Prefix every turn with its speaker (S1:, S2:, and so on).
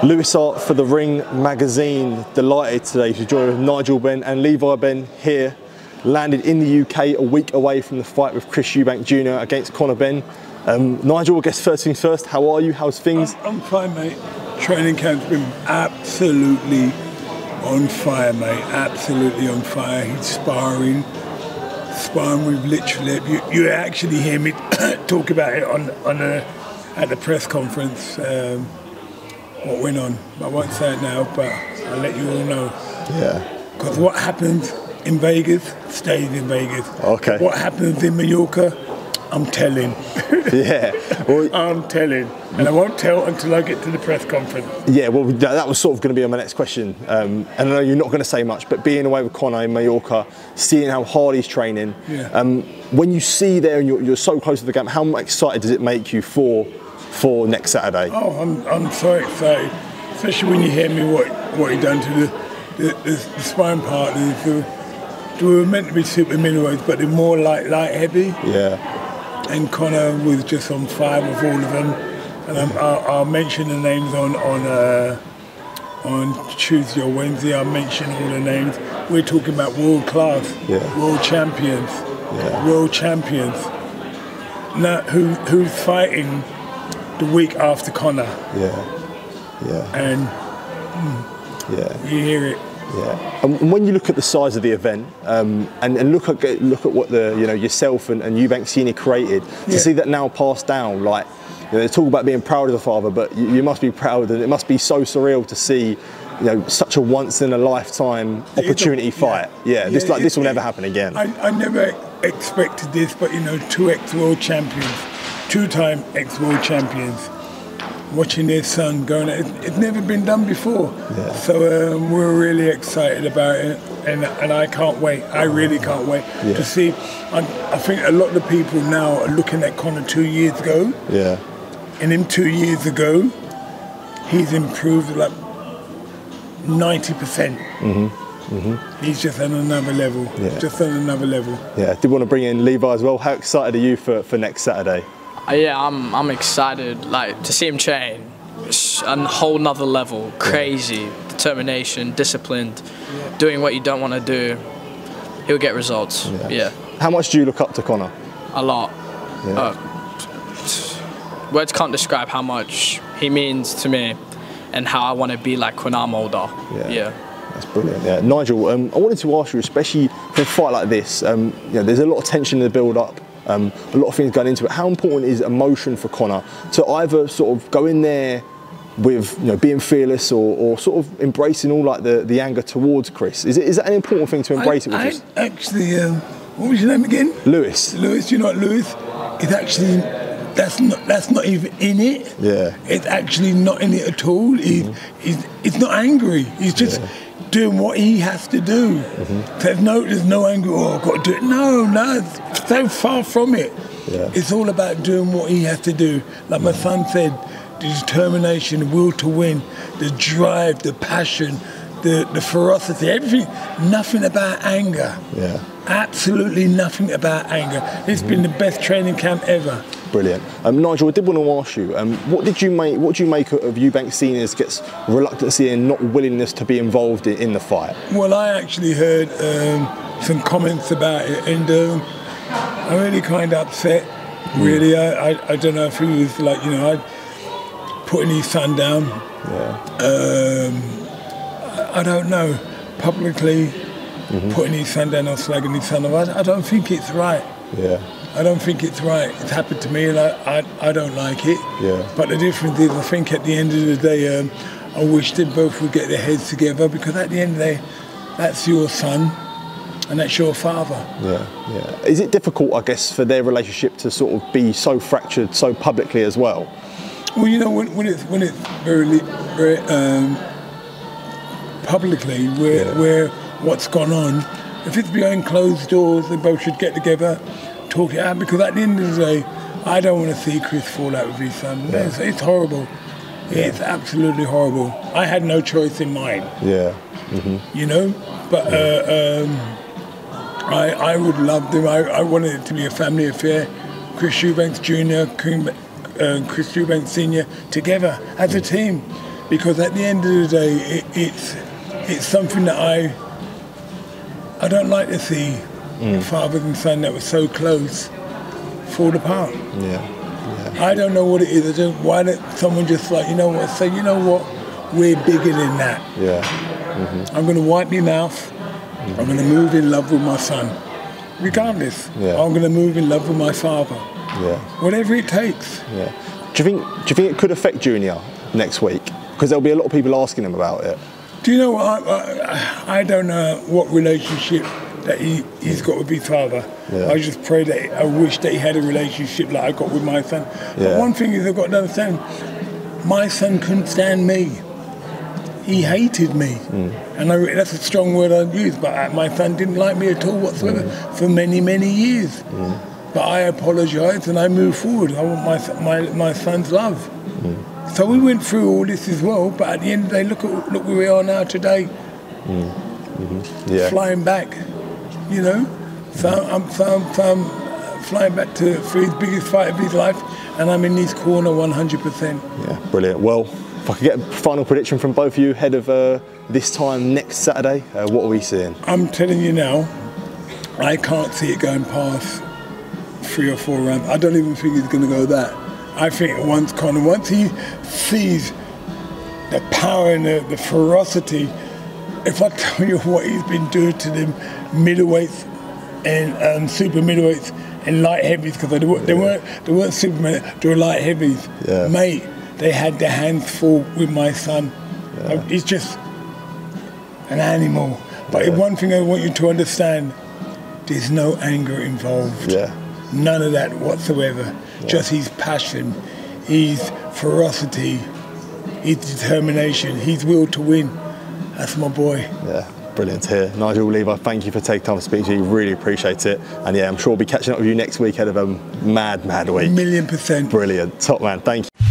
S1: Lewis Hart for The Ring magazine. Delighted today to join with Nigel Benn and Levi Benn here. Landed in the UK a week away from the fight with Chris Eubank Jr against Conor Benn. Nigel, I guess first things first, how are you? How's things?
S2: I'm fine, mate. Training camp's been absolutely on fire, mate. Absolutely on fire. He's sparring with literally. You actually hear me talk about it at the press conference. What went on? I won't say it now, but I'll let you all know.
S1: Yeah.
S2: Because what happens in Vegas stays in Vegas.
S1: Okay.
S2: What happens in Mallorca, I'm telling.
S1: Yeah. Well,
S2: I'm telling. And I won't tell until I get to the press conference.
S1: Yeah, well, that was sort of going to be my next question. And I know you're not going to say much, but being away with Conor in Mallorca, seeing how hard he's training,
S2: yeah.
S1: When you see there and you're so close to the game, how excited does it make you for next Saturday?
S2: Oh, I'm so excited, especially when you hear me what he done to the sparring partners who were meant to be super middleweights, but they're more like light heavy.
S1: Yeah. And
S2: Conor was just on fire with all of them, and I'll mention the names on Tuesday or Wednesday. I'll mention all the names. We're talking about world class, world champions, world champions. Now, who's fighting the week after Conor? And you hear it.
S1: Yeah, and when you look at the size of the event, and look at what yourself and Eubank Sr created, to see that now passed down, like they talk about being proud of the father, but you must be proud, and it must be so surreal to see such a once in a lifetime opportunity fight. This will never happen again.
S2: I never expected this, but two ex-world champions, two-time ex-world champions, watching their son going, it's never been done before.
S1: Yeah.
S2: So we're really excited about it, and I can't wait. I really can't wait to see. I think a lot of the people now are looking at Conor 2 years ago.
S1: Yeah.
S2: And him 2 years ago, he's improved like 90%. He's just on another level. Yeah. Just on another level.
S1: Yeah. Did want to bring in Levi as well. How excited are you for next Saturday?
S3: Yeah, I'm excited, like, to see him train. It's a whole nother level, crazy, determination, disciplined, doing what you don't want to do. He'll get results, yeah. How
S1: much do you look up to Conor?
S3: A lot. Words can't describe how much he means to me and how I want to be like when I'm older, yeah.
S1: That's brilliant. Yeah, Nigel, I wanted to ask you, especially for a fight like this, there's a lot of tension in the build-up. A lot of things going into it. How important is emotion for Conor to either sort of go in there with being fearless or sort of embracing all like the anger towards Chris? Is that an important thing to embrace it with?
S2: Actually, what was your name again?
S1: Lewis.
S2: Lewis, you know what, Lewis? It's actually that's not even in it.
S1: Yeah.
S2: It's actually not in it at all. He's not angry. He's just doing what he has to do. There's no anger. Oh, I've got to do it. No, it's so far from it.
S1: Yeah.
S2: It's all about doing what he has to do. Like my son said, the determination, the will to win, the drive, the passion, the ferocity, everything. Nothing about anger.
S1: Yeah.
S2: Absolutely nothing about anger. It's been the best training camp ever.
S1: Brilliant. Nigel, I did want to ask you, what do you make of Eubank Sr.'s reluctancy and not willingness to be involved in the fight?
S2: Well, I actually heard some comments about it, and I'm really kind of upset. Really, I don't know if he was like, putting his son down.
S1: Yeah.
S2: I don't know. Publicly putting his son down or slagging his son off, I don't think it's right.
S1: Yeah.
S2: I don't think it's right. It's happened to me, and I don't like it.
S1: Yeah.
S2: But the difference is, I think at the end of the day, I wish they both would get their heads together, because at the end of the day, that's your son, and that's your father.
S1: Yeah. Is it difficult, I guess, for their relationship to sort of be so fractured so publicly as well?
S2: Well, when it's very publicly, where what's gone on, if it's behind closed doors, they both should get together, talk it out, because at the end of the day, I don't want to see Chris fall out with his son. Yeah. It's horrible. Yeah. It's absolutely horrible. I had no choice in mine.
S1: Yeah.
S2: But I would love them. I wanted it to be a family affair. Chris Eubank Jr., Chris Eubank Sr. together as a team. because at the end of the day, it's something that I don't like to see fathers and son that were so close fall apart.
S1: Yeah.
S2: I don't know what it is. Why don't someone just like, you know what, say, you know what, we're bigger than that.
S1: Yeah.
S2: I'm going to wipe my mouth. I'm going to move in love with my son. Regardless, I'm going to move in love with my father.
S1: Yeah.
S2: Whatever it takes.
S1: Yeah. Do you think it could affect Junior next week? Because there'll be a lot of people asking him about it.
S2: Do you know what? I don't know what relationship that he's got with his father.
S1: Yeah.
S2: I just pray that I wish that he had a relationship like I got with my son. But one thing is I've got to understand, my son couldn't stand me. He hated me. And that's a strong word I'd use, but my son didn't like me at all whatsoever for many, many years. But I apologise and I moved forward. I want my son's love. So we went through all this as well, but at the end of the day, look where we are now today. Flying back, you know. So I'm flying back for his biggest fight of his life, and I'm in his corner 100%.
S1: Yeah, brilliant. Well, if I could get a final prediction from both of you ahead of this time next Saturday, what are we seeing?
S2: I'm telling you now, I can't see it going past 3 or 4 rounds. I don't even think he's going to go that. I think once he sees the power and the ferocity, if I tell you what he's been doing to them middleweights and super middleweights and light heavies, because they weren't supermen, they were light heavies.
S1: Yeah.
S2: Mate, they had their hands full with my son.
S1: Yeah.
S2: He's just an animal. But one thing I want you to understand, there's no anger involved.
S1: Yeah.
S2: None of that whatsoever.
S1: Yeah.
S2: Just his passion, his ferocity, his determination, his will to win. That's my boy.
S1: Yeah, brilliant to hear. Nigel, Levi, thank you for taking time to speak to you. Really appreciate it. And yeah, I'm sure we'll be catching up with you next week ahead of a mad week.
S2: 1,000,000%.
S1: Brilliant. Top man. Thank you.